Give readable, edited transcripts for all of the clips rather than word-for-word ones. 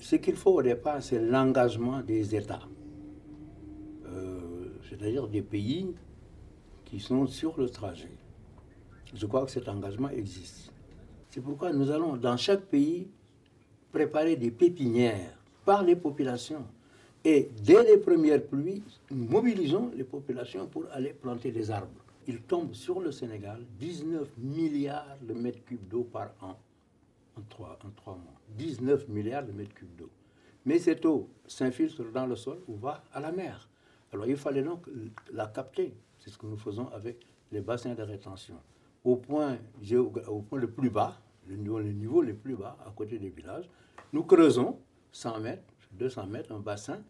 Ce qu'il faut au départ, c'est l'engagement des États, c'est-à-dire des pays qui sont sur le trajet. Je crois que cet engagement existe. C'est pourquoi nous allons, dans chaque pays, préparer des pépinières par les populations. Et dès les premières pluies, nous mobilisons les populations pour aller planter des arbres. Il tombe sur le Sénégal 19 milliards de mètres cubes d'eau par an en trois mois. 19 milliards de mètres cubes d'eau. Mais cette eau s'infiltre dans le sol ou va à la mer. Alors il fallait donc la capter. C'est ce que nous faisons avec les bassins de rétention. Au point le plus bas, le niveau le plus bas, à côté des villages, nous creusons 100 mètres, 200 mètres, un bassin,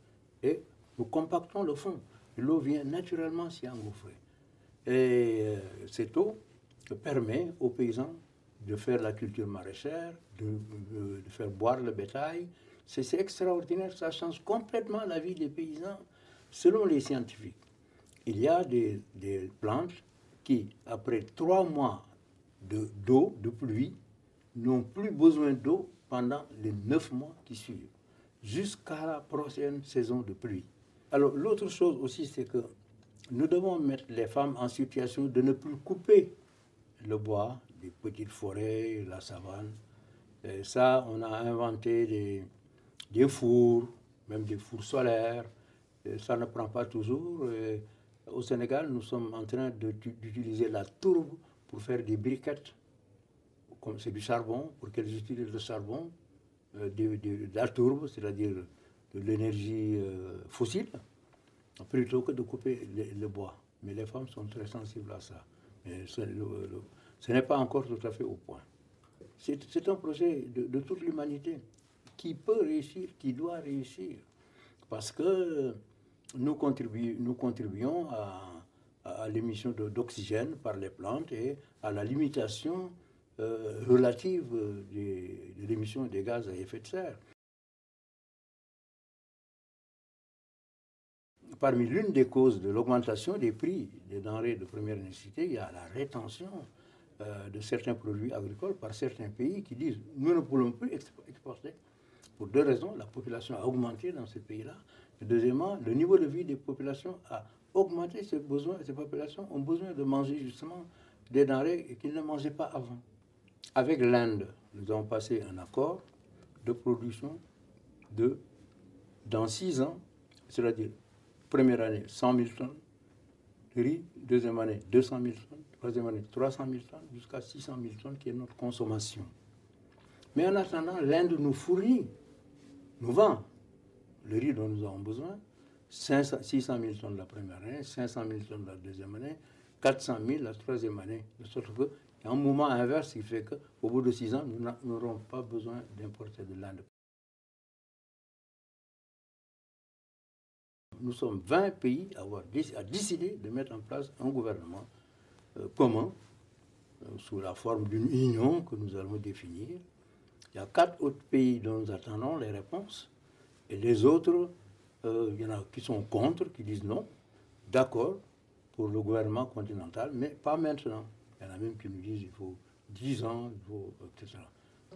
et nous compactons le fond. L'eau vient naturellement s'y engouffrer. Et cette eau permet aux paysans de faire la culture maraîchère, de faire boire le bétail. C'est extraordinaire, ça change complètement la vie des paysans. Selon les scientifiques, il y a des plantes qui, après 3 mois d'eau, de pluie, n'ont plus besoin d'eau pendant les 9 mois qui suivent, jusqu'à la prochaine saison de pluie. Alors, l'autre chose aussi, c'est que nous devons mettre les femmes en situation de ne plus couper le bois, des petites forêts, la savane. Et ça, on a inventé des fours, même des fours solaires. Et ça ne prend pas toujours. Et au Sénégal, nous sommes en train d'utiliser la tourbe pour faire des briquettes. Comme c'est du charbon, pour qu'elles utilisent le charbon, de la tourbe, c'est-à-dire de l'énergie fossile, plutôt que de couper le bois. Mais les femmes sont très sensibles à ça. Mais ce n'est pas encore tout à fait au point. C'est un projet de toute l'humanité qui peut réussir, qui doit réussir. Parce que nous contribuons à l'émission d'oxygène par les plantes et à la limitation relative de l'émission des gaz à effet de serre. Parmi l'une des causes de l'augmentation des prix des denrées de première nécessité, il y a la rétention de certains produits agricoles par certains pays qui disent « nous ne pouvons plus exporter ». Pour 2 raisons, la population a augmenté dans ces pays-là. Et deuxièmement, le niveau de vie des populations a augmenté. Ces populations ont besoin de manger justement des denrées qu'ils ne mangeaient pas avant. Avec l'Inde, nous avons passé un accord de production dans 6 ans, c'est-à-dire première année 100 000 tonnes de riz, deuxième année 200 000 tonnes, troisième année 300 000 tonnes, jusqu'à 600 000 tonnes qui est notre consommation. Mais en attendant, l'Inde nous fournit, nous vend le riz dont nous avons besoin, 600 000 tonnes la première année, 500 000 tonnes la deuxième année, 400 000 la troisième année, de sorte que il y a un mouvement inverse qui fait qu'au bout de 6 ans, nous n'aurons pas besoin d'importer de l'Inde. Nous sommes 20 pays à décider de mettre en place un gouvernement commun sous la forme d'une union que nous allons définir. Il y a 4 autres pays dont nous attendons les réponses. Et les autres, il y en a qui sont contre, qui disent non, d'accord pour le gouvernement continental, mais pas maintenant. Il y en a même qui nous disent qu'il faut 10 ans, etc.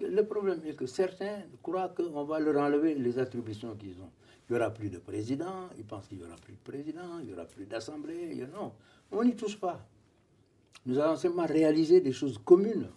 Le problème est que certains croient qu'on va leur enlever les attributions qu'ils ont. Il n'y aura plus de président, ils pensent qu'il n'y aura plus de président, il n'y aura plus d'assemblée. Non, on n'y touche pas. Nous allons seulement réaliser des choses communes